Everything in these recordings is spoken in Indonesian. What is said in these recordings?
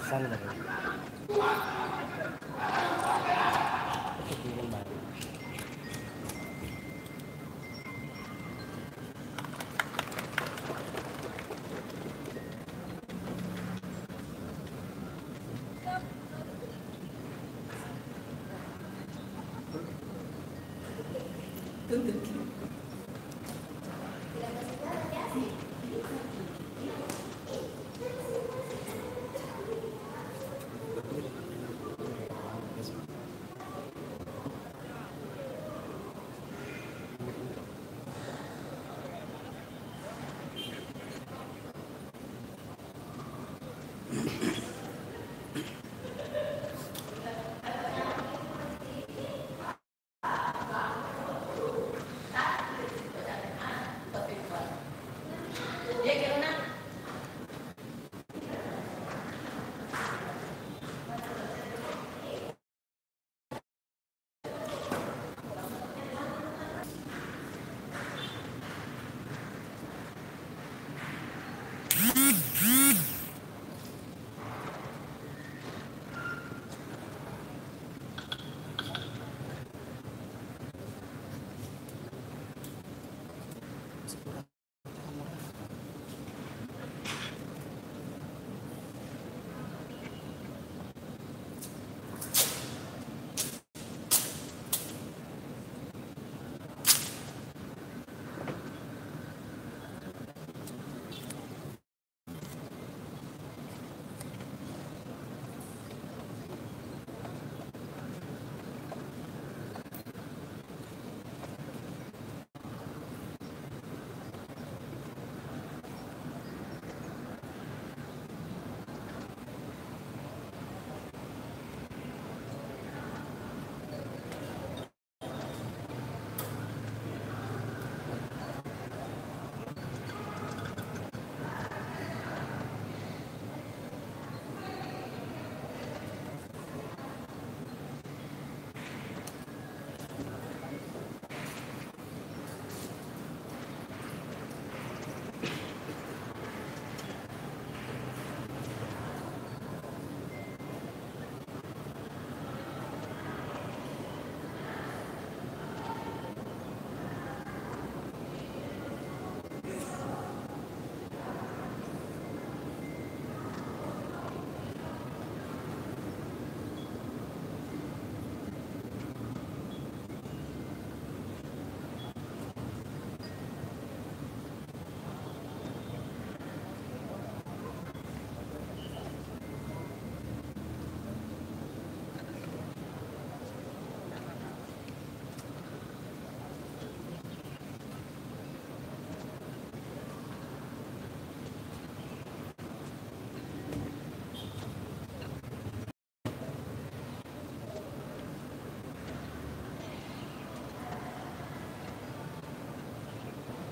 Sana na rin. Tingnan ba?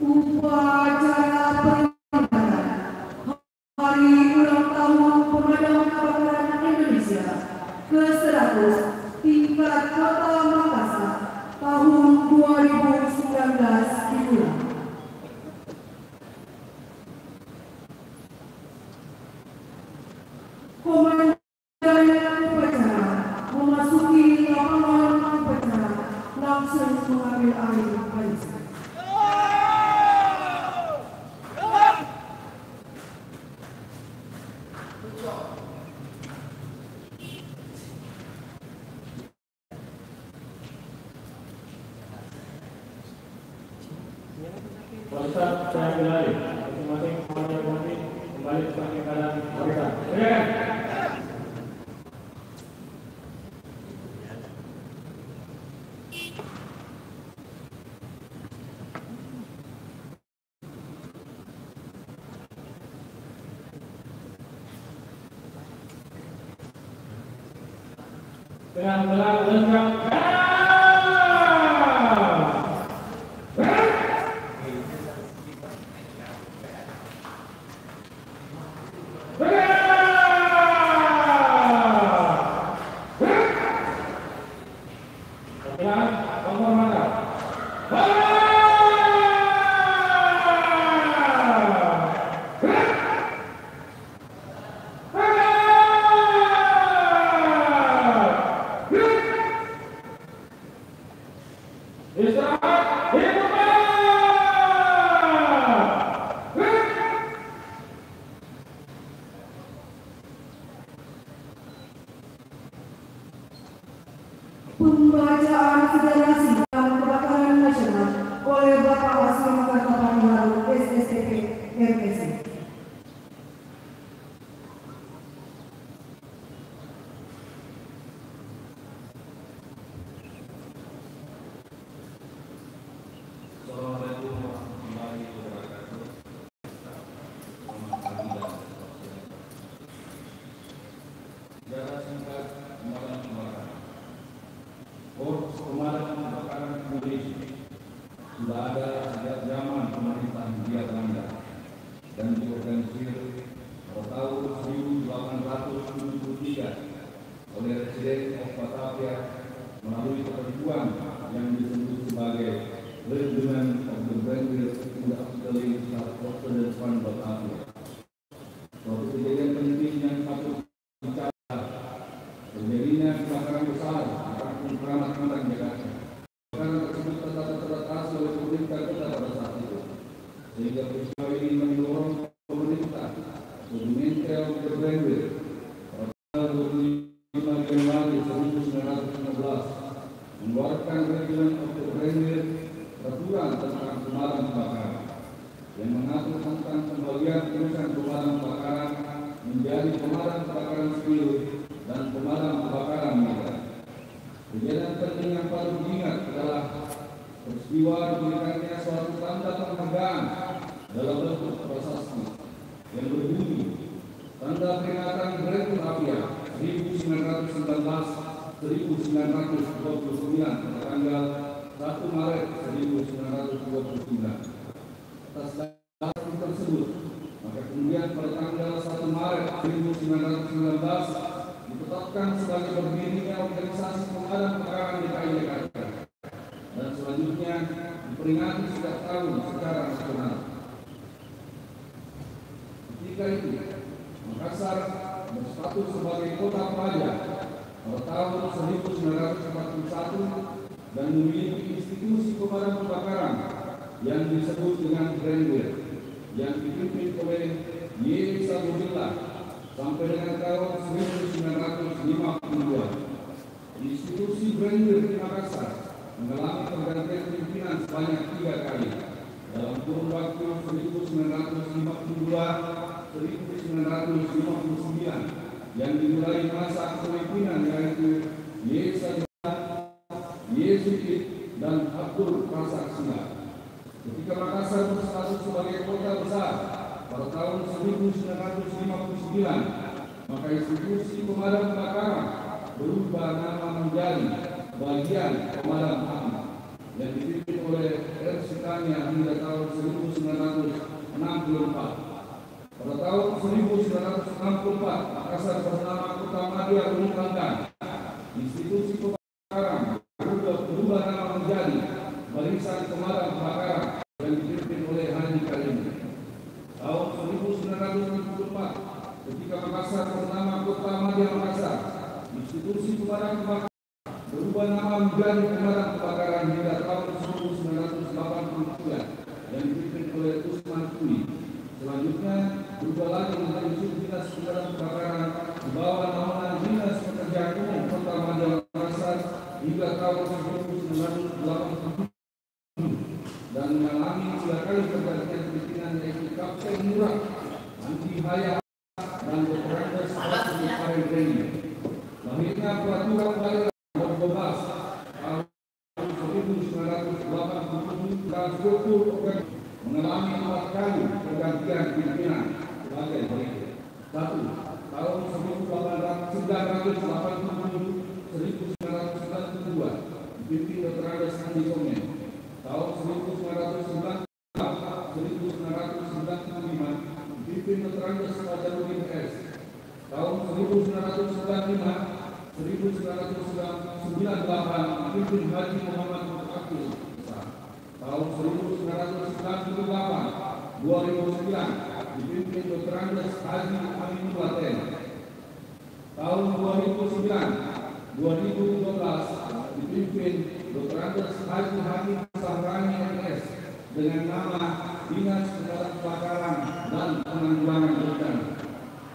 Upacara peringatan Hari Ulang Tahun Pemadam Kebakaran Indonesia ke-100 tingkat Kota Makassar tahun 2019 dimulai. Komandan upacara memasuki lapangan upacara langsung mengambil alih barisan. Ustaz saya kembali, masing-masing kembali sebagai keadaan barisan. Silakan. Dengan gelar lengkap. Pembacaan Federasi dalam Kebakaran Nasional oleh Bapak Asli Kartapanilaru SSTP RPC. Assalamualaikum warahmatullahi wabarakatuh. Selamat pagi dan jarak singkat pemadam kebakaran. Korps Pemadam Kebakaran Indonesia sudah ada sejak zaman pemerintah Hindia Belanda dan diorganisir pada tahun 1873 oleh Residen of Batavia melalui ketentuan yang disebut sebagai Regiment of the Brigade Industrially Self-Confident Fund Batavia. Suatu kejadian penting yang patut dicatat, terjadinya kebakaran besar di Kampung Keramat Kandang Jakarta. Kebakaran tersebut terbatas oleh pemerintah kita pada saat itu, sehingga peristiwa ini mendorong pemerintah untuk mengintel the Brigade pada tanggal 25 Januari 1915 mengeluarkan Regiment of the Brigade peraturan tentang pemadam kebakaran yang mengatur tentang pembagian urusan pemadam kebakaran menjadi pemadam kebakaran sipil dan pemadam kebakaran militer. Kejadian penting yang patut diingat adalah peristiwa diberikannya suatu tanda penghargaan dalam bentuk prasasti yang berbunyi Tanda Peringatan Brigade Batavia 1919-1929 pada tanggal 1 Maret 1929. Atas dasar tersebut, maka kemudian pada tanggal 1 Maret 1919 ditetapkan sebagai berdirinya organisasi pemadam kebakaran DKI Jakarta dan selanjutnya diperingati setiap tahun secara nasional. Ketika itu, Makassar berstatus sebagai kota pelajar pada tahun 1941 dan memiliki institusi pemadam kebakaran yang disebut dengan Brigade yang dipimpin oleh Y. Sabudillah sampai dengan tahun 1952. Institusi Brigade di Makassar mengalami pergantian pimpinan sebanyak 3 kali dalam kurun waktu 1952-1959 yang dimulai masa kepemimpinan yaitu Y. Yesus dan Abdul Razak Singh. Ketika Makassar berstatus sebagai kota besar pada tahun 1959, maka institusi pemadam kebakaran berubah nama menjadi Bagian Pemadam Api yang dipimpin oleh RSK-nya hingga tahun 1964. Pada tahun 1964, Makassar bernama Kota Madya Lumajang. Institusi kebakaran berubah nama menjadi Barisan Pemadam Kebakaran yang dipimpin oleh Haji Karimi. Tahun 1964, ketika Makassar bernama Kota Madya Makassar, institusi pemadam kebakaran berubah nama menjadi Pemadam Kebakaran hingga tahun 1983 yang dipimpin oleh Usman Kuli. Selanjutnya berubah lagi menjadi Subdinas Pemadam Kebakaran di bawah naungan Dinas Pekerjaan Umum Kota Madya Makassar hingga tahun 1987 dan mengalami 3 kali pergantian pimpinan yaitu Kapten Murah, Anti Haya dan Dr. Seperti Karen Reni. Lahirnya peraturan daerah nomor 12 tahun 1987 dan struktur mengalami 4 kali pergantian pimpinan sebagai berikut. 1. Tahun 1987-1992 dipimpin Dr. Andes Andi Komen. Tahun 1995 dipimpin Dr. Andes Fajarudin S. Tahun 1995-1998 dipimpin Haji Muhammad Mutaqil. Tahun 1998-2009 dipimpin Dr. Andes Haji Amin Platen. Tahun 2009-2012 dipimpin Dr. Andes Haji Hamid Sahrani MS dengan nama Dinas Pemadam Kebakaran dan Penanggulangan Bencana.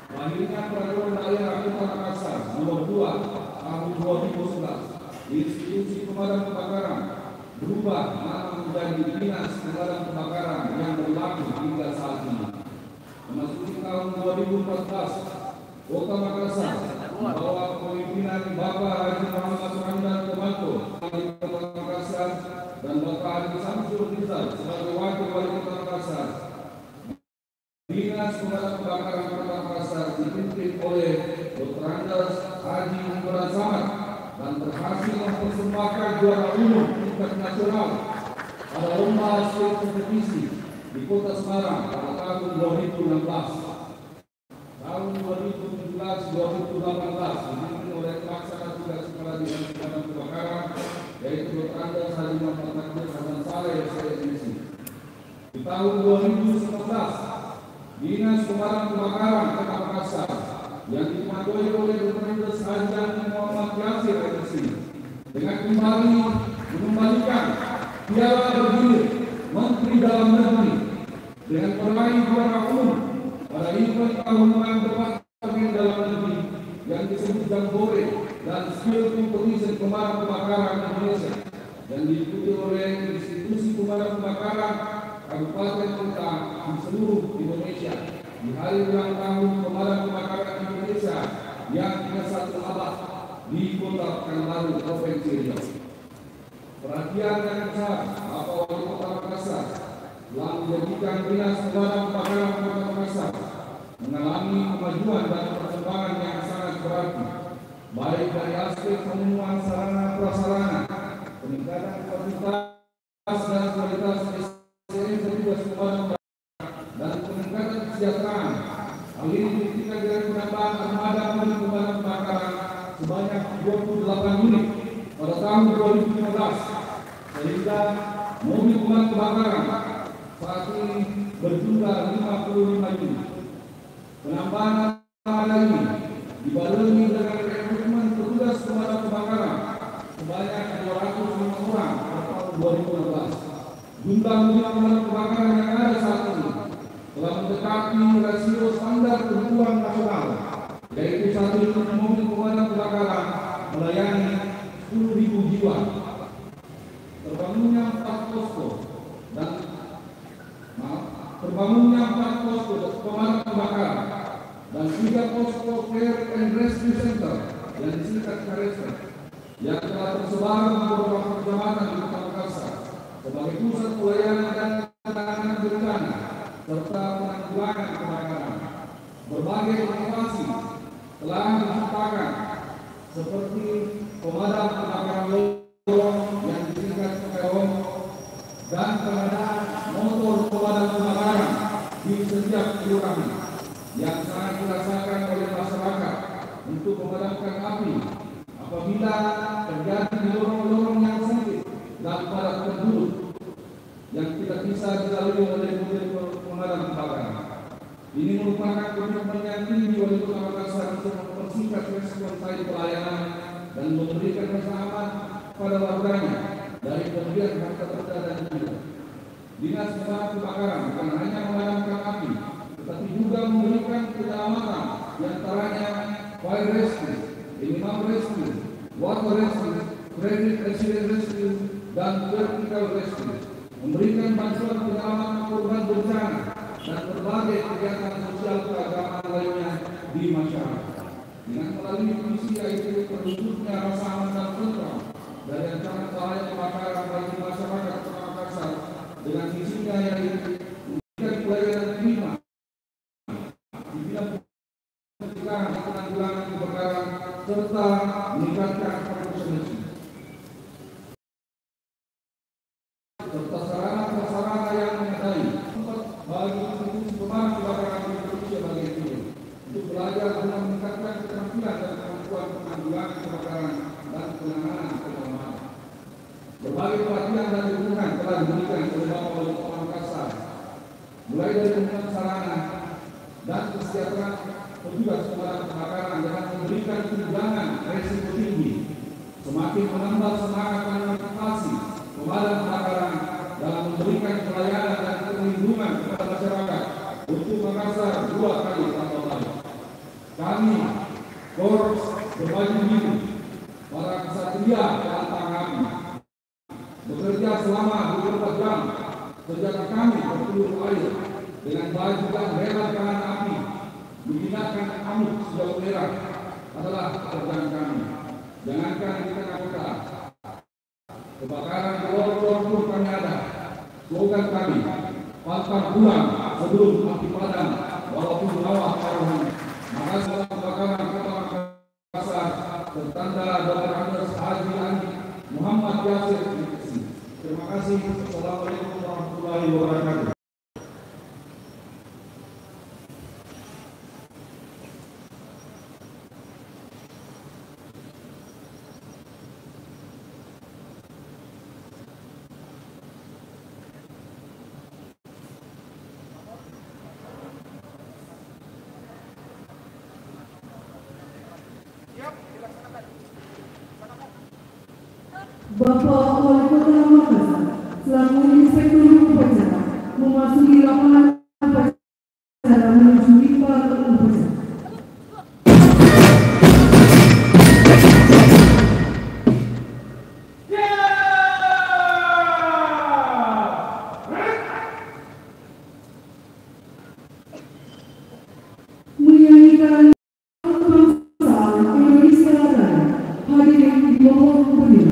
Lahirnya peraturan daerah Kota Makassar nomor 2 tahun 2011 institusi pemadam kebakaran berubah nama menjadi Dinas Pemadam Kebakaran yang berlaku hingga saat ini. Memasuki tahun 2014, Kota Makassar membawa kepemimpinan Bapak Haji Muhammad Ramdan Komanto Wali Kota Makassar dan Bapak Haji Samsul Rizal sebagai Wakil Wali Kota Makassar. Dinas Pemadam Kebakaran Kota Makassar dipimpin oleh Dr. Andas Haji Muhammad Samad dan berhasil mempersembahkan juara umum tingkat nasional pada lomba state kompetisi di Kota Semarang pada tahun 2016. Tahun 2017-2018 dipimpin oleh pelaksana tugas Kepala Dinas Pemadam Kebakaran yaitu Dr. Andas Haji Muhammad Takdir Hasan Saleh SMC. Di tahun 2019 Dinas Pemadam Kebakaran Kota Makassar yang dipandu oleh Dr. Andas Haji Muhammad Yasir SMC dengan kembali mengembalikan piala bergilir Menteri Dalam Negeri dengan meraih juara umum pada event tahunan Departemen Dalam Negeri yang disebut Jambore dan Skill Competition Pemadam Kebakaran Indonesia yang diikuti oleh institusi pemadam kebakaran kabupaten kota di seluruh Indonesia di hari ulang tahun Pemadam Kebakaran Indonesia yang ke-1 abad di Kota Pekanbaru, Provinsi Riau. Perhatian yang besar Bapak Wali Kota Makassar telah menjadikan Dinas Pemadam Kebakaran Kota Makassar mengalami kemajuan dan perkembangan yang sangat berarti, baik dari aspek pemenuhan sarana prasarana, peningkatan kualitas dan kualitas SDM petugas pemadam dan peningkatan kesejahteraan. Hal ini dibuktikan dengan penambahan armada mobil pemadam kebakaran sebanyak 28 unit pada tahun 2015 sehingga mobil pemadam kebakaran saat ini berjumlah 55 unit. Penambahan armada ini dibarengi dengan rekrutmen petugas pemadam kebakaran sebanyak 205 orang pada tahun 2016. Jumlah mobil pemadam kebakaran yang ada saat ini telah mendekati rasio standar kebutuhan nasional, yaitu 1 unit mobil pemadam kebakaran melayani 10.000 jiwa. Terbangunnya 4 posko pemadam kebakaran dan 3 posko Care and Rescue Center yang disingkat KRSC yang telah tersebar di beberapa kecamatan di Kota Makassar sebagai pusat pelayanan dan penanganan bencana serta penanggulangan kebakaran. Berbagai inovasi telah diciptakan seperti pemadam kebakaran lorong yang disingkat PKOM dan pengadaan motor pemadam kebakaran di setiap kelurahan yang sangat dirasakan oleh masyarakat untuk memadamkan api apabila terjadi di lorong-lorong yang sempit dan padat penduduk yang tidak bisa dilalui oleh mobil pemadam kebakaran. Ini merupakan komitmen yang tinggi oleh Kota Makassar untuk mempersingkat respon time pelayanan dan memberikan rasa aman pada warganya dari kerugian harta benda dan jiwa. Dinas Pemadam Kebakaran bukan hanya memadamkan api, tetapi juga memberikan penyelamatan diantaranya fire rescue, animal rescue, water rescue, credit resident rescue, dan vertical rescue, memberikan bantuan penyelamatan korban bencana dan berbagai kegiatan sosial keagamaan lainnya di masyarakat. Dengan melalui misi yaitu terwujudnya rasa aman dan tentram dari ancaman bahaya kebakaran bagi masyarakat Kota Makassar dengan misinya yaitu memberikan pelayanan prima di bidang pencegahan dan penanggulangan kebakaran serta meningkatkan profesionalisme serta sarana-prasarana yang memadai bagi institusi pemadam kebakaran di Indonesia bagian timur untuk belajar guna meningkatkan keterampilan dan kemampuan penanggulangan kebakaran dan penanganan kebakaran. Berbagai pelatihan dan dukungan telah diberikan oleh Bapak Wali Kota Makassar, mulai dari pembangunan sarana dan kesejahteraan petugas pemadam kebakaran dengan memberikan tunjangan resiko tinggi, semakin menambah semangat dan motivasi pemadam kebakaran dalam memberikan pelayanan dan perlindungan kepada masyarakat untuk Makassar 2 kali tambah baik. Kami, Korps Berbaju Biru, para kesatria pantang kami, bekerja selama 24 jam, senjata kami berpeluru air, dengan baju dan rela kanan api, menghinakan amuk sejauh merah adalah pekerjaan kami. Jangankan di tengah kota, kebakaran lorong pun kami ada. Slogan kami, pantang pulang sebelum api padam, walaupun bawah taruhan. Maka setelah kebakaran kota Makassar, bertanda Dr. Andes Haji Andi Muhammad Yasir. Terima kasih. Assalamualaikum warahmatullahi wabarakatuh. Bapak Wali Kota Makassar selaku Inspektur Upacara memasuki lapangan upacara menuju pipa upacara. Menyanyikan kebangsaan Indonesia Raya, hadirin dimohon berdiri.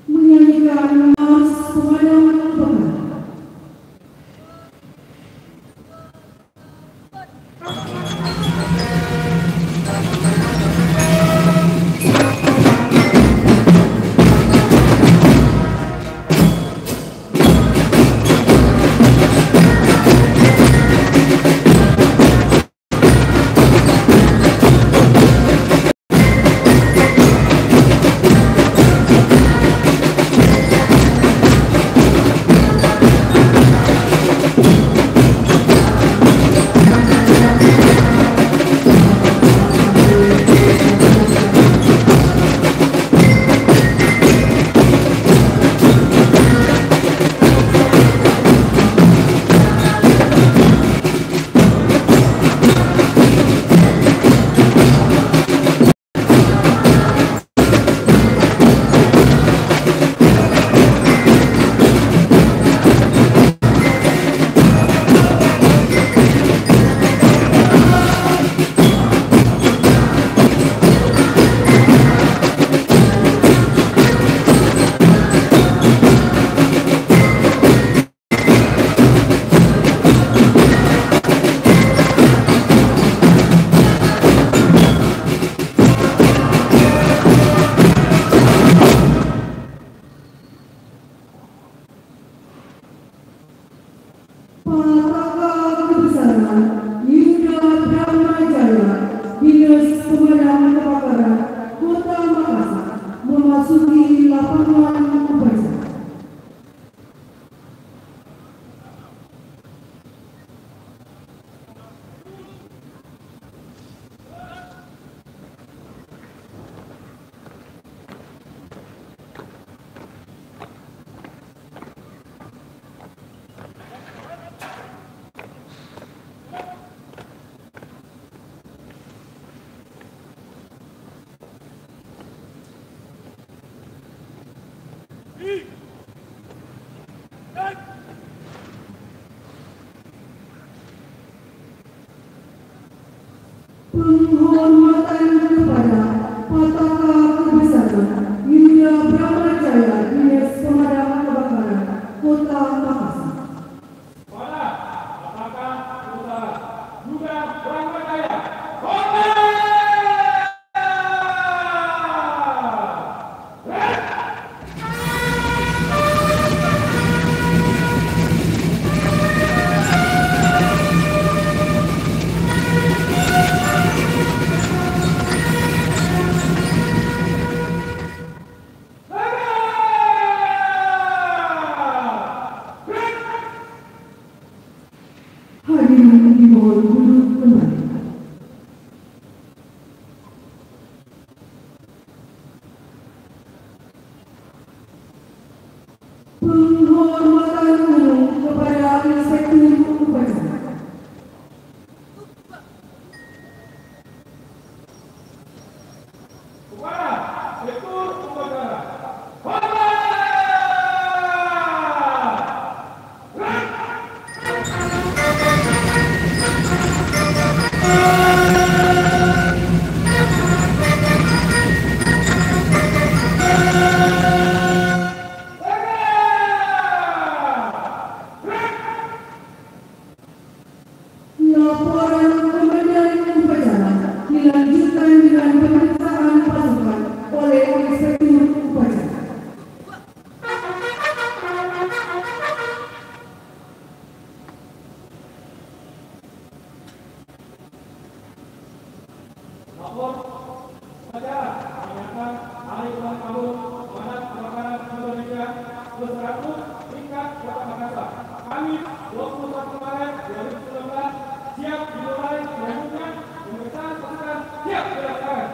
Menyanyikan Mars Pemadaman Kebakaran. penghormatan kepada Pataka Kebesaran Yuda Bramajaya Dinas Pemadam Kebakaran Kota Makassar. Pada apakah saudara juga Bramajaya? Hadirin dimohon duduk kembali. Penghormatan umum kepada Inspektur Upacara. Kepada Inspektur Upacara. Laporan Komandan Upacara dilanjutkan dengan pemeriksaan pasukan oleh Inspektur Upacara. Lapor upacara menyatakan hari ulang tahun Pemadam Kebakaran Indonesia ke-100 tingkat Kota Makassar. Kami 21 Maret 2019 siap dimulai selanjutnya pemeriksaan pasukan siap dilaksanakan.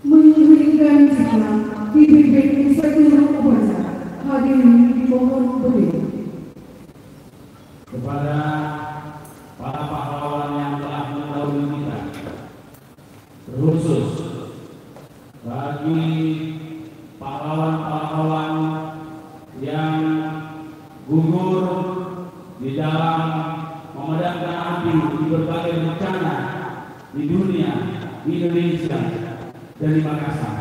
Mengirimkan sikap dipimpin Inspektur Upacara. Hadirin dimohon berdiri. Kepada para pahlawan yang telah mendahului kita, terkhusus bagi pahlawan-pahlawan yang gugur di dalam memadamkan api di berbagai bencana di dunia, di Indonesia, dan di Makassar.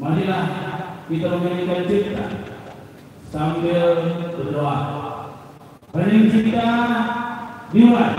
Marilah kita menyanyikan cipta sambil berdoa. Hening cipta dimulai.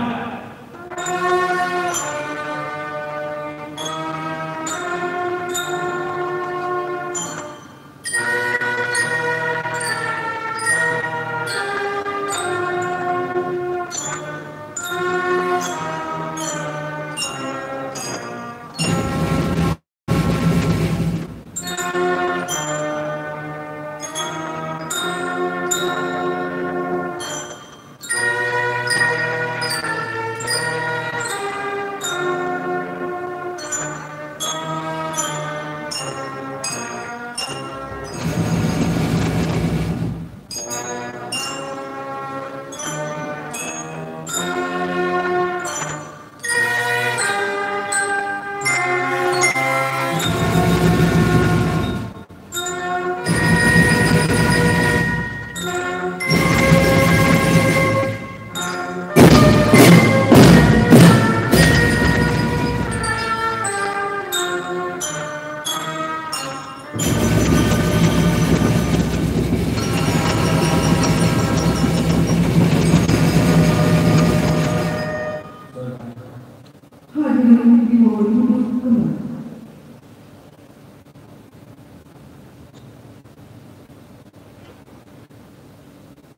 hadirin dimohon duduk kembali.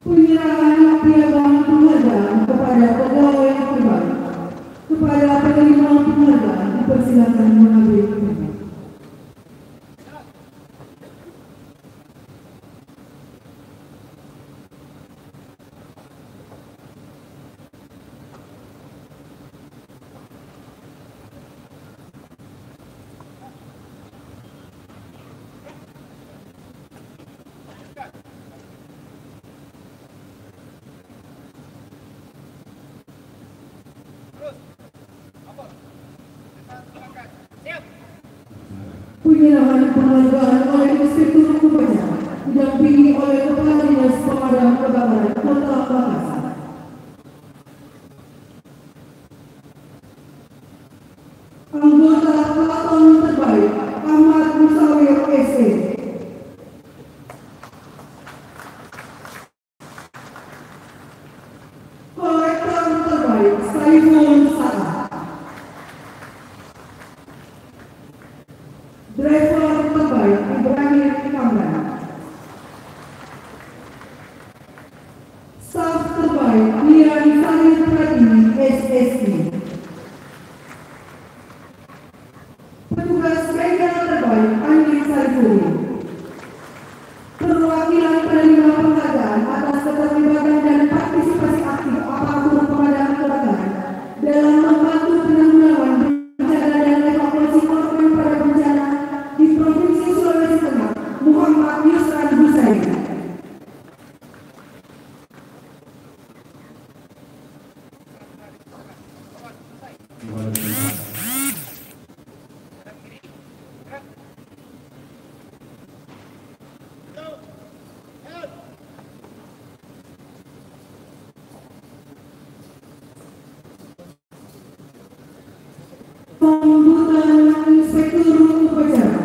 Penyerahan piagam penghargaan kepada pegawai yang terbaik. Kepada penerima penghargaan dipersilakan mengambil tempat. Penyerahan penghargaan oleh Inspektur Upacara didampingi oleh Kepala Dinas Pemadam Kebakaran Kota Makassar. Anggota Pelaton terbaik Ahmad Musawir SE. Kolektor terbaik Saiful Saad. Driver terbaik Ibrahim Kamran. Staff terbaik Lian Sarin Pratini SSI. Petugas bengkel terbaik Andi Saifuli. Perwakilan penerima penghargaan atas keterlibatan dan partisipasi aktif aparatur pemadam kebakaran dalam membantu penanggulangan bencana dan evakuasi korban pada bencana di Provinsi Sulawesi Tengah, Muhammad Yusran Husain. Sambutan Inspektur Upacara.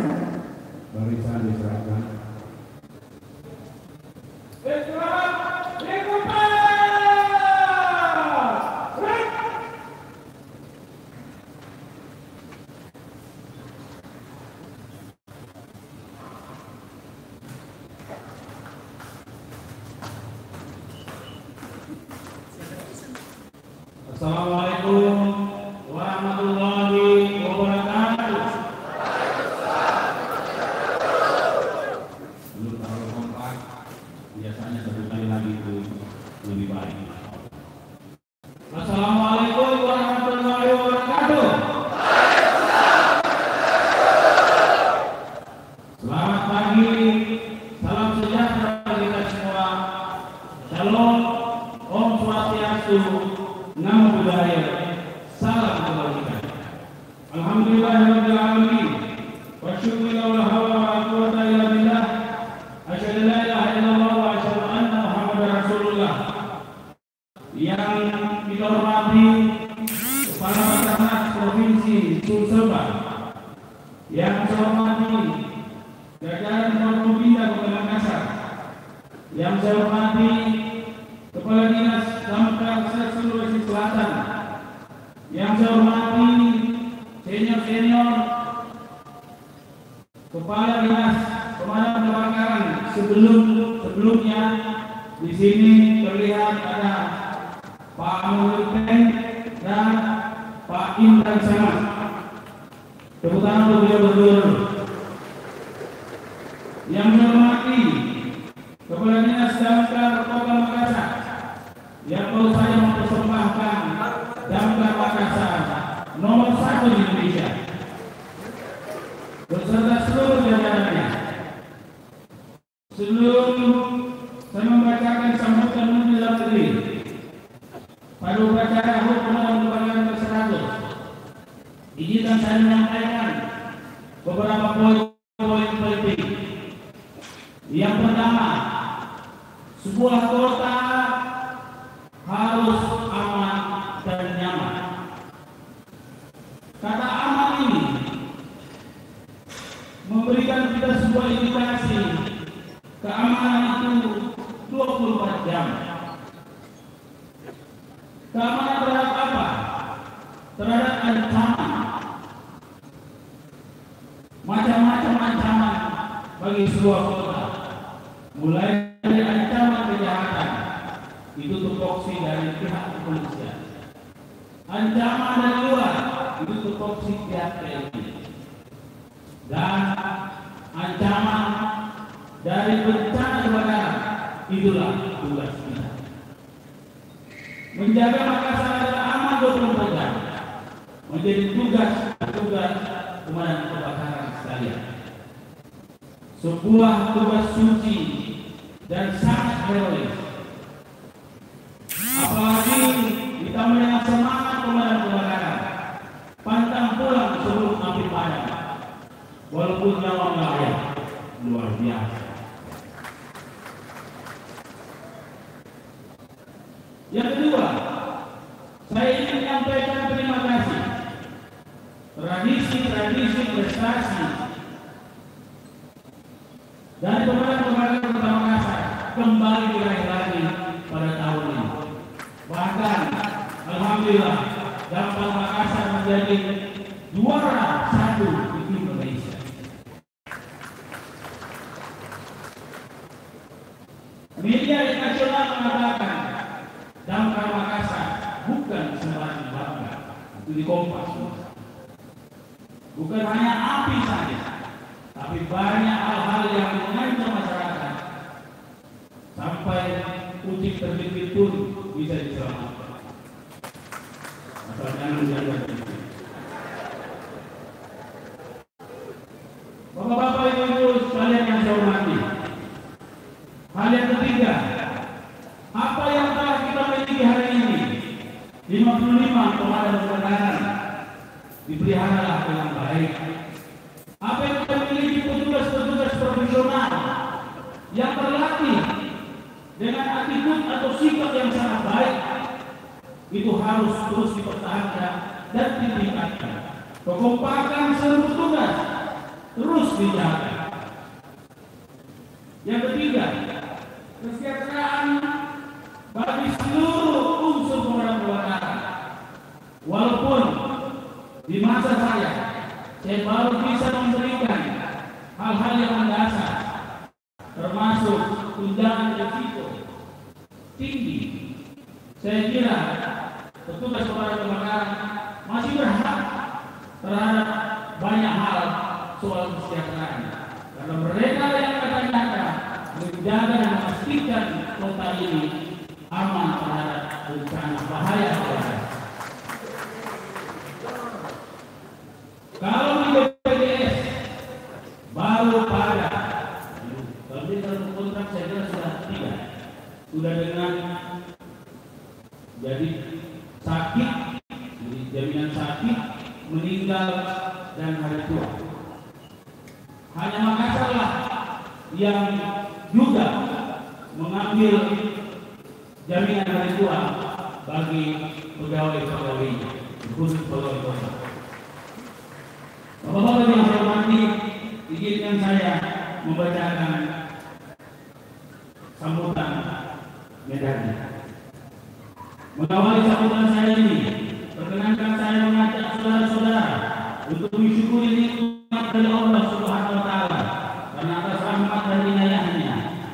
Barisan diserahkan. Assalamualaikum warahmatullahi wabarakatuh. Dulu kalau kompak biasanya satu kali lagi itu lebih baik. Assalamualaikum warahmatullahi wabarakatuh. Selamat pagi, salam sejahtera kita semua. Shalom, Om Swastiastu, Namo Buddhaya, salam kebajikan. Alhamdulillahirabbil alamin. Wa syukru la haula wa la quwwata illa billah. Asyhadu an la ilaha illallah wa asyhadu anna Muhammadar Rasulullah. Yang kita hormati Kepala Basarnas Provinsi Sulsel, yang saya hormati jajaran Forkopimda Kota Makassar, yang saya hormati Kepala Dinas Damkar Sulawesi Selatan, yang saya hormati senior Kepala Dinas Pemadam Kebakaran sebelumnya. Di sini terlihat ada Pak Mulken dan Pak Intan Samad. Tepuk tangan untuk beliau berdua. Yang saya hormati Kepala Dinas Damkar Kota Makassar, yang baru saja mempersembahkan Damkar Makassar nomor 1 di Indonesia beserta seluruh jajarannya. Sebelum saya membacakan sambutan Menteri Dalam Negeri pada upacara HUT Pemadam Kebakaran ke-100, izinkan saya menyampaikan beberapa poin penting. Yang pertama, sebuah kota harus aman dan nyaman. Kata aman ini memberikan kita sebuah indikasi keamanan itu 24 jam. Keamanan terhadap apa? Terhadap ancaman sebuah kota, mulai dari ancaman kejahatan, itu tupoksi dari pihak kepolisian. Ancaman dari luar, itu tupoksi pihak TNI. Dan ancaman dari bencana kebakaran, itulah tugas kita. Menjaga Makassar adalah aman 24 jam, menjadi tugas pemadam kebakaran sekalian. Sebuah tugas suci dan sangat herois. Apalagi ditambah dengan semangat pemadam kebakaran, pantang pulang sebelum api padam, walaupun nyawa melayang. Luar biasa. Yang kedua, saya ingin menyampaikan terima kasih. Tradisi prestasi dari pemadam kebakaran Kota Makassar kembali diraih lagi pada tahun ini. Bahkan, alhamdulillah, Damkar Makassar menjadi juara 1 di Indonesia. Media nasional mengatakan Damkar Makassar bukan sembarang damkar. Itu di Kompas. Bukan hanya api saja, tapi banyak hal-hal yang mengancam masyarakat. Sampai kucing tergigit pun bisa diselamatkan. Asal jangan menjaga diri. Bapak-bapak, ibu-ibu sekalian yang saya hormati. Hal yang ketiga, apa yang telah kita miliki hari ini, 55 pemadam kebakaran, dipeliharalah dengan baik. Apa yang kita miliki petugas-petugas profesional yang terlatih dengan attitude atau sikap yang sangat baik, itu harus terus dipertahankan dan ditingkatkan. Kekompakan seluruh petugas terus dijaga. Yang ketiga, kesejahteraan bagi seluruh unsur pemadam kebakaran. Walaupun di masa saya baru bisa memberikan hal-hal yang mendasar, termasuk tunjangan risiko tinggi. Saya kira petugas pemadam kebakaran masih berhak terhadap banyak hal soal kesejahteraan, karena mereka yang akan datang menjaga dan memastikan kota ini aman terhadap bencana bahaya kebakaran. Kalau di BPJS baru pada, kalau di dalam kontrak saya kira sudah dengan jadi sakit, jadi jaminan sakit, meninggal dan hari tua. Hanya Makassar lah yang juga mengambil jaminan hari tua bagi pegawai-pegawainya, khusus pegawai kota. Bapak-bapak yang saya hormati, izinkan saya membacakan sambutan medali. Mengawali sambutan saya ini, perkenankan saya mengajak saudara-saudara untuk mensyukuri nikmat dari Allah Subhanahu wa Ta'ala, karena atas rahmat dan inayahnya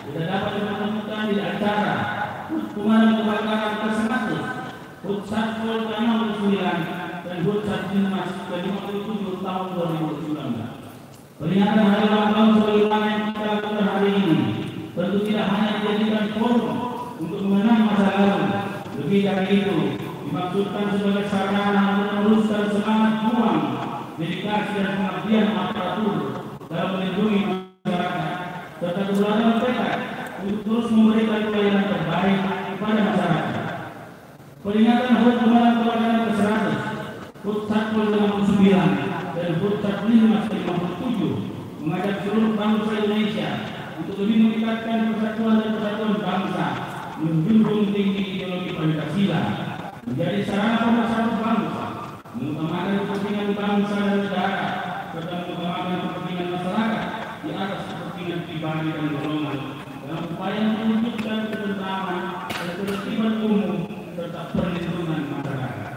kita dapat menemukan di acara pemadam kebakaran ke-100 Hutsat Pol ke-69 dan Hutsat Dinas ke-57 tahun 2019. Peringatan hari ulang tahun sebagaimana yang kita lakukan hari ini tentu tidak hanya dijadikan forum untuk mengenang masa lalu. Lebih dari itu, dimaksudkan sebagai sarana untuk meneruskan semangat juang, dedikasi dan pengabdian aparatur dalam melindungi masyarakat, serta keberanian tekad untuk terus memberikan pelayanan terbaik kepada masyarakat. Peringatan HUT Pemadam Kebakaran ke-100, HUT Satpol 69 dan HUT Satpol 57 mengajak seluruh bangsa Indonesia untuk lebih meningkatkan persatuan dan persatuan bangsa, menjunjung tinggi ideologi Pancasila, menjadi sarana pemersatu bangsa, mengutamakan kepentingan bangsa dan negara, serta mengutamakan kepentingan masyarakat di atas kepentingan pribadi dan golongan dalam upaya mewujudkan ketentraman dan ketertiban umum serta perlindungan masyarakat.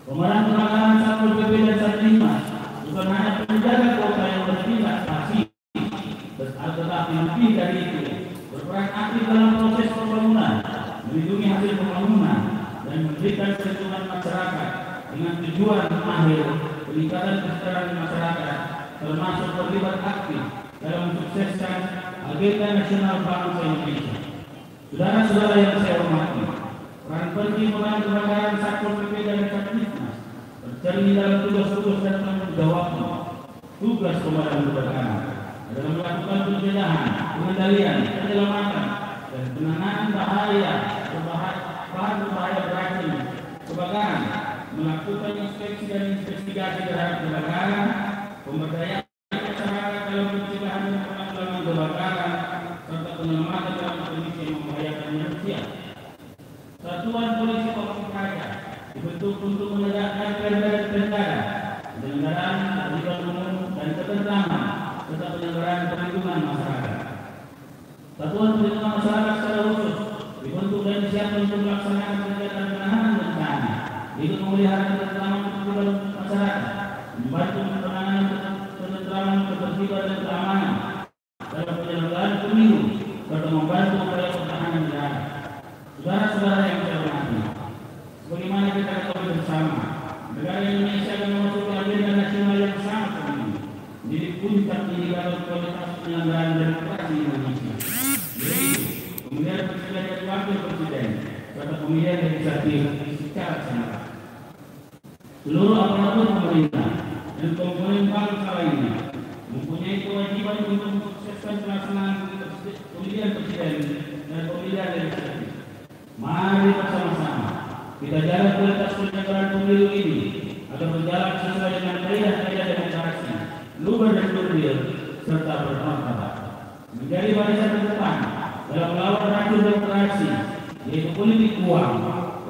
Pemadam kebakaran Satpol PP dan Satdimas bukan hanya penjaga kota yang bertindak pasti, melindungi hasil pembangunan, dan memberikan perlindungan masyarakat dengan tujuan akhir peningkatan kesejahteraan masyarakat, termasuk terlibat aktif dalam mensukseskan agenda nasional bangsa Indonesia. Saudara-saudara yang saya hormati, peran penting peran kebakaran Satpol PP dan Kapolres tercermin dalam tugas-tugas dan tanggung jawabnya. Tugas pemadam kebakaran adalah melakukan pencegahan, pengendalian, penyelamatan, dan penanganan bahaya beracun kebakaran, melakukan inspeksi dan investigasi terhadap kebakaran, pemberdayaan masyarakat dalam pencegahan dan penanggulangan kebakaran, serta penyelamatan dalam kondisi yang membahayakan manusia. Satuan Polisi Pamung Praja dibentuk untuk menegakkan perda, penyelenggaraan ketertiban umum dan ketentraman, serta penyelenggaraan perlindungan masyarakat. Satuan Perlindungan Masyarakat secara khusus dibentuk dan disiapkan untuk melaksanakan kegiatan penanganan bencana, yaitu memelihara ketentraman ketertiban masyarakat, membantu penanganan ketentraman, ketertiban dan keamanan dalam penyelenggaraan pemilu, serta membantu upaya pertahanan negara. Saudara-saudara yang saya hormati, sebagaimana kita ketahui bersama, negara Indonesia akan memasuki agenda nasional yang sangat penting, menjadi puncak indikator kualitas penyelenggaraan demokrasi Indonesia, yaitu pemilihan presiden dan wakil presiden, serta pemilihan legislatif secara serentak. Seluruh aparatur pemerintah dan komponen bangsa lainnya mempunyai kewajiban untuk mensukseskan pelaksanaan pemilihan presiden dan pemilihan legislatif. Mari bersama-sama kita jaga kualitas penyelenggaraan pemilu ini agar berjalan sesuai dengan kaidah-kaidah demokrasi, luber dan jurdil, serta bermartabat. Menjadi barisan terdepan dalam melawan racun demokrasi, yaitu politik uang,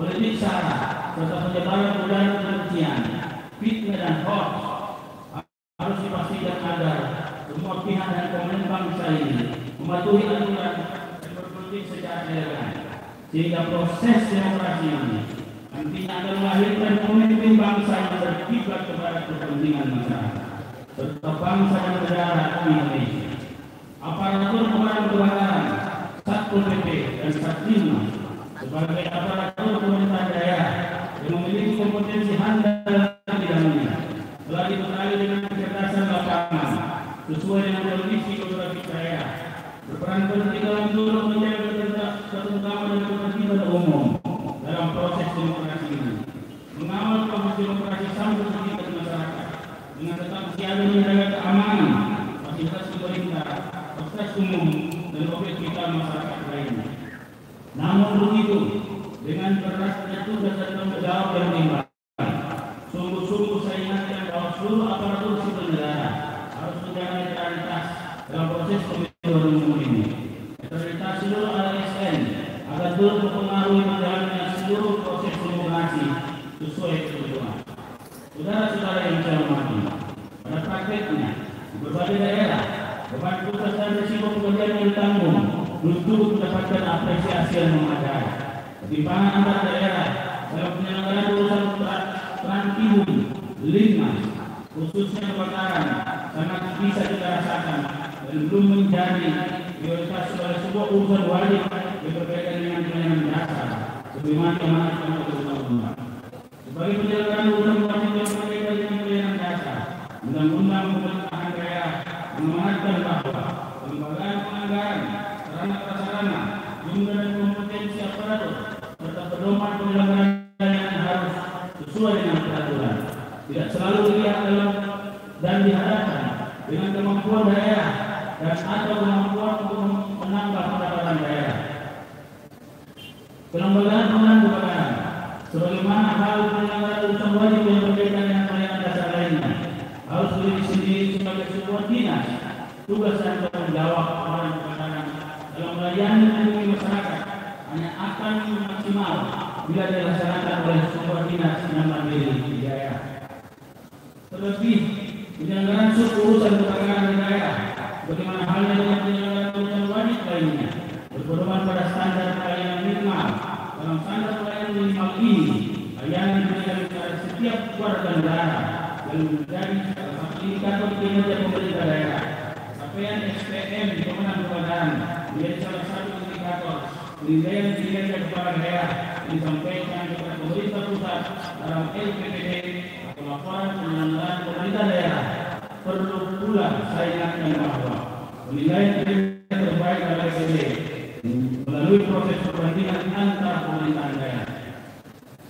politik sara, serta penyebaran ujaran kebencian, fitnah dan hoax, harus dipastikan agar semua pihak dan komponen bangsa ini mematuhi aturan dan berpolitik secara elegan, sehingga proses demokrasi ini nantinya akan melahirkan pemimpin bangsa yang berkiblat kepada kepentingan masyarakat serta bangsa dan negara Indonesia. Aparatur pemadam kebakaran, Satpol PP dan Satpinmas sebagai aparatur pemerintah daerah yang memiliki kompetensi handal dalam bidangnya telah dibekali dengan kecerdasan lapangan sesuai dengan kondisi geografis daerah, berperan penting dalam turut menjaga ketentraman dan ketertiban umum dalam proses demokrasi ini, mengawal proses demokrasi sampai tingkat masyarakat dengan tetap siaga menjaga keamanan, fasilitas pemerintah, fasilitas umum dan objek vital masyarakat lainnya. Namun begitu, dengan berasnya tugas dan tanggung jawab yang timbang, sungguh-sungguh saya ingatkan bahwa seluruh aparatur sipil negara harus menjaga netralitas dalam proses pemilu umum ini. Netralitas seluruh ASN agar turut mempengaruhi berjalannya seluruh proses demokrasi sesuai ketentuan. Saudara-saudara yang saya hormati, pada prakteknya di berbagai daerah beban tugas dan risiko pekerjaan yang ditanggung belum cukup mendapatkan apresiasi yang memadai. Ketimpangan antar daerah dalam penyelenggaraan urusan transport, linmas, khususnya kebakaran, sangat bisa kita rasakan dan belum menjadi prioritas sebagai sebuah urusan wajib yang berkaitan dengan pelayanan dasar sebagaimana diamanatkan oleh undang-undang. Sebagai penyelenggaraan urusan wajib yang berkaitan dengan pelayanan dasar, undang-undang pemerintahan daerah mengamanatkan bahwa pelembagaan penganggaran, sarana prasarana, jumlah dan kompetensi aparatur serta pedoman penyelenggaraan yang harus sesuai dengan peraturan, tidak selalu dilihat dalam dan dihadapkan dengan kemampuan daerah dan atau kemampuan untuk menambah pendapatan daerah. Pelembagaan pemenang kebakaran, sebagaimana hal penyelenggaraan urusan wajib yang berkaitan dengan pelayanan dasar lainnya, harus berdiri sendiri sebagai sebuah dinas, tugas dan tanggung jawab pemadam kebakaran dalam melayani melindungi masyarakat hanya akan maksimal bila dilaksanakan oleh sebuah dinas yang mandiri di daerah. Terlebih, penyelenggaraan urusan kebakaran di daerah, bagaimana halnya dengan penyelenggaraan urusan wajib lainnya, berpedoman pada standar pelayanan minimal. Dalam standar pelayanan minimal ini, layanan diberikan kepada setiap warga negara yang menjadi salah satu indikator kinerja pemerintah daerah. Capaian SPM di pemenang kebakaran menjadi salah satu indikator penilaian kepala daerah disampaikan kepada pemerintah pusat dalam LPPD atau laporan penyelenggaraan pemerintah daerah. Perlu pula saya ingatkan bahwa penilaian terbaik adalah LPPD melalui proses perbandingan antar pemerintahan daerah.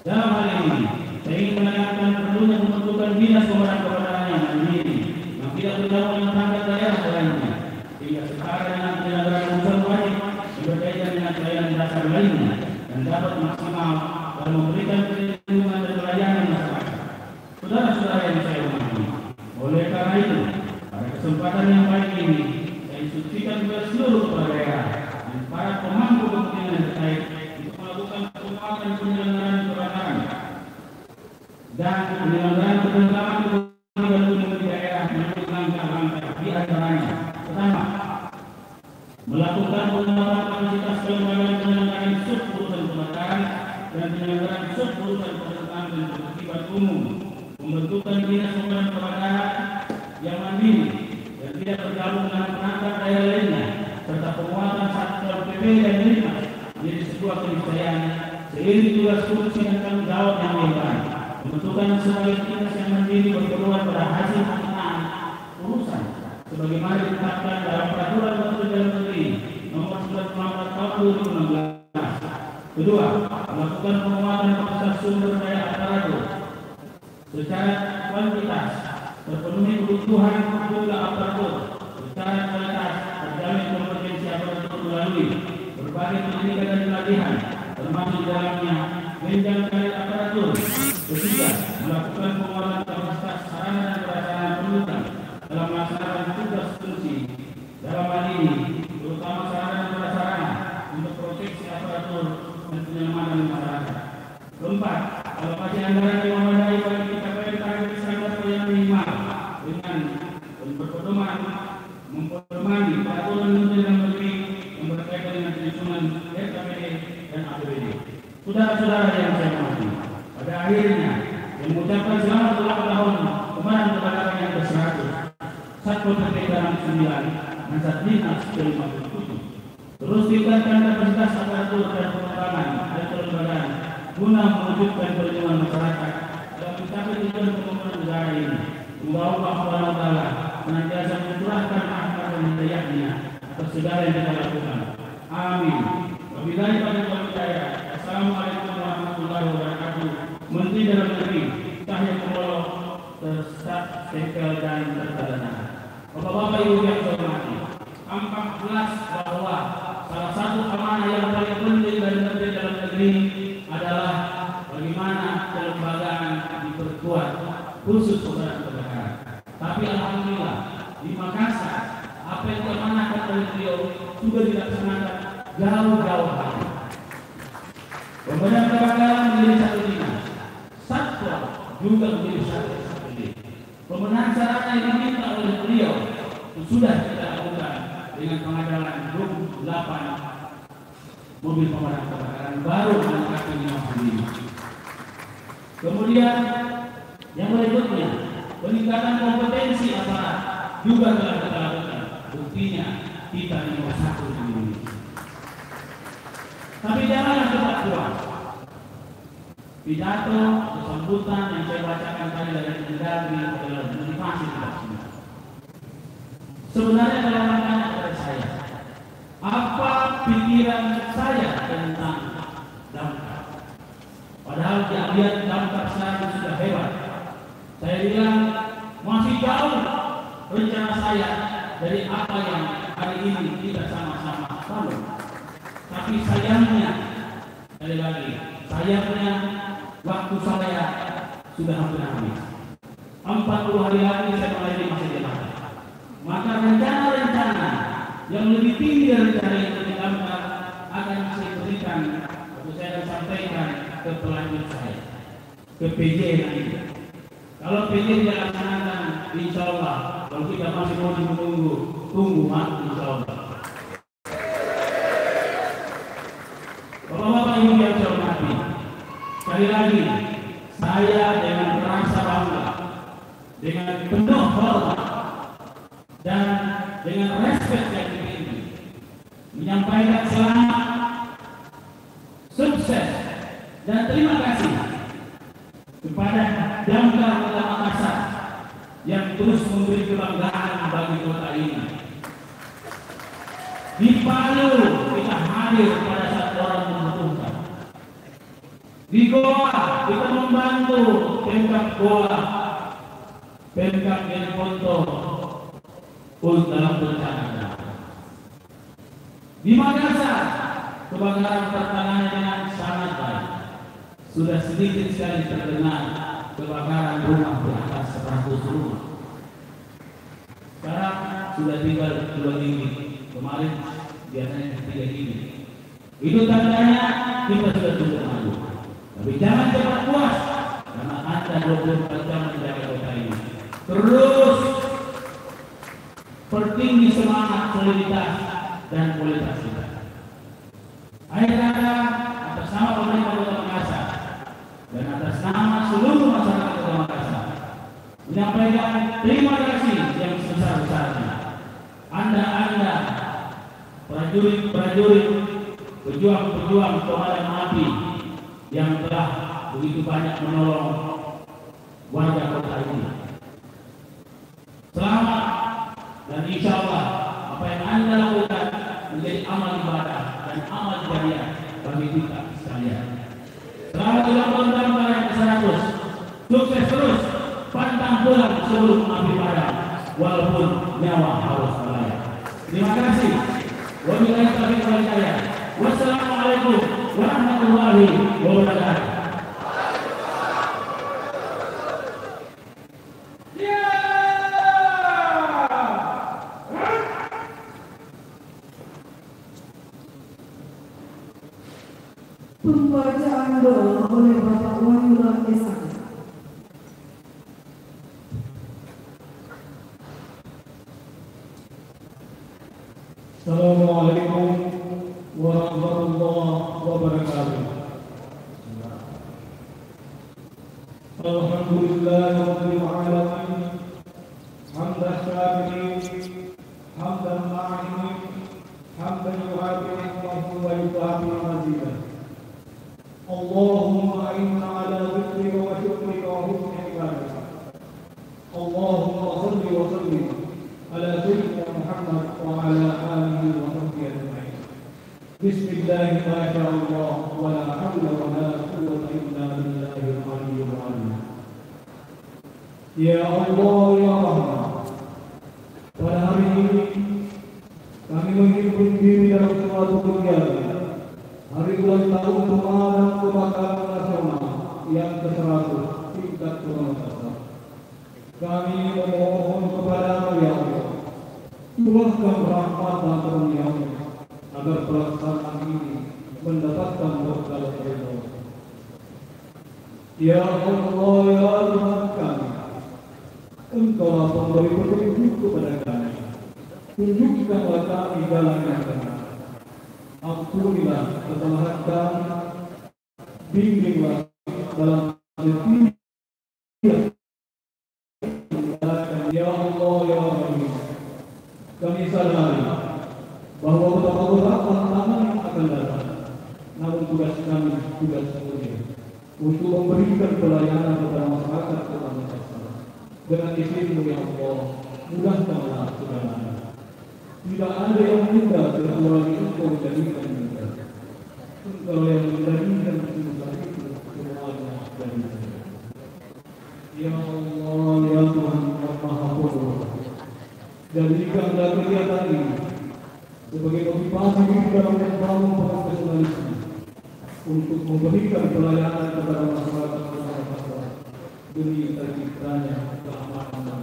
Dalam hal ini, saya ingin menekankan perlunya pembentukan dinas pemadam kebakaran yang mandiri yang tidak bergabung dengan perangkat daerah lainnya, sehingga setara dengan penyelenggaraan urusan wajib berkaitan dengan pelayanan dasar lainnya dan dapat maksimal dalam memberikan perlindungan dan pelayanan masyarakat. Saudara-saudara yang saya hormati, oleh karena itu, pada kesempatan yang baik ini, saya instruksikan kepada seluruh kepala daerah dan para pemangku kepentingan terkait untuk melakukan penguatan penyelenggaraan kebakaran dan penyelenggaraan keberagaman kebakaran di daerah menurut langkah-langkah di antaranya. Pertama, melakukan penguatan kapasitas kelembagaan penyelenggaraan sub-urusan kebakaran dan penyelenggaraan sub-urusan perencanaan dan tertibat umum, pembentukan dinas pemadam kebakaran yang mandiri dan tidak bergabung dengan perangkat daerah lainnya, serta penguatan satpol PP dan Dinas menjadi sebuah keniscayaan seiring tugas fungsi dan tanggung jawab yang lebar. Pembentukan sebagai dinas yang mandiri berpeluang pada hasil pelaksanaan urusan sebagaimana ditetapkan dalam Peraturan Menteri Dalam Negeri Nomor 94 Tahun 2016. Kedua, melakukan penguatan kapasitas sumber daya aparatur secara kuantitas, terpenuhi kebutuhan juga aparatur secara kualitas, terjamin kompetensi aparatur melalui berbagai pendidikan dan pelatihan, termasuk dalamnya jenjang karir aparatur. Ketiga, melakukan penguatan kapasitas sarana dan prasarana penunjang dalam melaksanakan tugas fungsi dalam hal ini, terutama sarana dan prasarana untuk proteksi aparatur dan penyelamatan masyarakat. Keempat, alokasi anggaran yang memadai bagi pencapaian target standar pelayanan minimal dengan berpedoman mempermandi peraturan Menteri Dalam Negeri yang berkaitan dengan penyusunan RKPD dan APBD. Saudara-saudara yang saya hormati, pada akhirnya yang mengucapkan selamat ulang tahun pemadam kebakaran yang ke-100 Satpol PP Danang 9 dan Satdinas ke-57. Terus tingkatkan kapasitas aparatur dan pengembangan dan kelembagaan guna mewujudkan perlindungan masyarakat dalam mencapai tujuan pembangunan negara ini. Semoga Allah Subhanahu wa taala senantiasa mencurahkan rahmat dan hidayahnya atas segala yang kita lakukan. Amin. Wabillahi taufiq. Assalamualaikum warahmatullahi wabarakatuh. Menteri Dalam Negeri Cahyokumolo Tersat Sekel dan Tertadana. Bapak-bapak ibu yang saya hormati, tampak jelas bahwa salah satu amanah yang paling penting dari Menteri Dalam Negeri adalah bagaimana kelembagaan diperkuat khusus pemadam kebakaran. Tapi alhamdulillah di Makassar apa yang diamanahkan oleh beliau sudah dilaksanakan jauh-jauh hari. Pemadam kebakaran menjadi satu dinas, satpol juga menjadi satu dinas. Pemenahan sarana yang diminta oleh beliau sudah kita lakukan dengan pengadaan 28 mobil pemadam kebakaran baru melengkapi 5 Kemudian yang berikutnya, peningkatan kompetensi aparat juga telah kita lakukan. Buktinya kita nomor 1 di Indonesia. Tapi janganlah cepat puas. Pidato atau sambutan yang saya bacakan tadi dari Mendagri adalah motivasi kita semua. Sebenarnya kalau orang tanya kepada saya, apa pikiran saya tentang damkar? Padahal dia lihat damkar sekarang sudah hebat. Saya bilang masih jauh rencana saya dari apa yang hari ini kita sama-sama bangun. Tapi sayangnya, sekali lagi, sayangnya waktu saya sudah hampir habis. 40 hari lagi saya mulai masa jabatan. Maka rencana-rencana yang lebih tinggi dari rencana yang damkar akan saya berikan atau saya akan sampaikan ke pelanjut saya, ke PJ nanti. Kalau PJ dilaksanakan, insya Allah, kalau kita masih mau menunggu, tunggu waktu insya Allah. Bapak-bapak ibu yang saya hormati, sekali lagi, saya dengan merasa bangga, dengan penuh hormat, dan dengan respect yang tinggi, menyampaikan selamat Dan terima kasih kepada Damkar Kota Makassar yang terus memberi kebanggaan bagi kota ini. Di Palu kita hadir pada saat orang membutuhkan. Di Goa kita membantu Pemkab Goa, Pemkab Jeneponto untuk dalam bencana. Di Makassar kebakaran tertangani dengan sangat baik. Sudah sedikit sekali terdengar kebakaran rumah di atas 100 rumah. Sekarang sudah tinggal 2 gigi. Kemarin biasanya 3 gigi. Itu tandanya kita sudah cukup maju. Tapi jangan cepat puas, karena Anda 24 jam menjaga kota ini. Terus pertinggi semangat soliditas dan kualitas kita. Akhir kata, atas nama pemerintah Kota Makassar dan atas nama seluruh masyarakat Kota Makassar menyampaikan terima kasih yang sebesar-besarnya. Anda prajurit-prajurit, pejuang-pejuang pemadam api yang telah begitu banyak menolong warga kota ini. Selamat, dan insya Allah apa yang Anda lakukan menjadi amal ibadah dan amal jariah bagi kita sekalian. Selamat ulang tahun Damkar yang ke-100. Sukses terus, pantang pulang sebelum api padam, walaupun nyawa harus melayang. Terima kasih. Wabillahi taufiq wal hidayah. Wassalamualaikum warahmatullahi wabarakatuh. Pembacaan doa oleh Bapak Wanilah Esa. Assalamualaikum warahmatullahi wabarakatuh. Alhamdulillahirabbil alamin. Hamdan syakirin, hamdan na'imin, hamdan yu'afi ni'mahu wa yukafi mazidah. Allahumma inna ala dhikrika wa syukrika wa husni ibadatika. Allahumma salli wa sallim ala sayyidina Muhammad wa ala alihi wa sahbihi ajma'in. Bismillah ma sya Allah wa la hawla wa la quwwata illa billahil aliyyil azim. Ya Allah ya Rahman, pada hari ini kami menghimpun diri dalam suatu kegiatan hari ulang tahun pemadam kebakaran nasional yang ke-100 tingkat Kota Makassar. Kami memohon kepada ya Allah, curahkan rahmat dan karunia-Mu agar pelaksanaan ini mendapatkan berkah ridho. Ya Allah ya Tuhan kami, Engkau pemberi petunjuk kepada kami. Tunjukkanlah kami jalan yang benar. Ampunilah kesalahan kami, bimbinglah dalam setiap ya Allah ya Rahim. Kami sadari bahwa betapa tantangan yang akan datang, namun tugas kami tugas mulia untuk memberikan pelayanan kepada masyarakat Kota Makassar. Dengan izin-Mu ya Allah, mudahkanlah segalanya. Tidak ada yang mudah kecuali Engkau jadikan mudah. Engkau yang menjadikan susah itu semuanya dari mudah. Ya Allah ya Tuhan yang Maha Kuasa, jadikanlah kegiatan ini sebagai motivasi kita dalam membangun profesionalisme untuk memberikan pelayanan kepada masyarakat demi terciptanya keamanan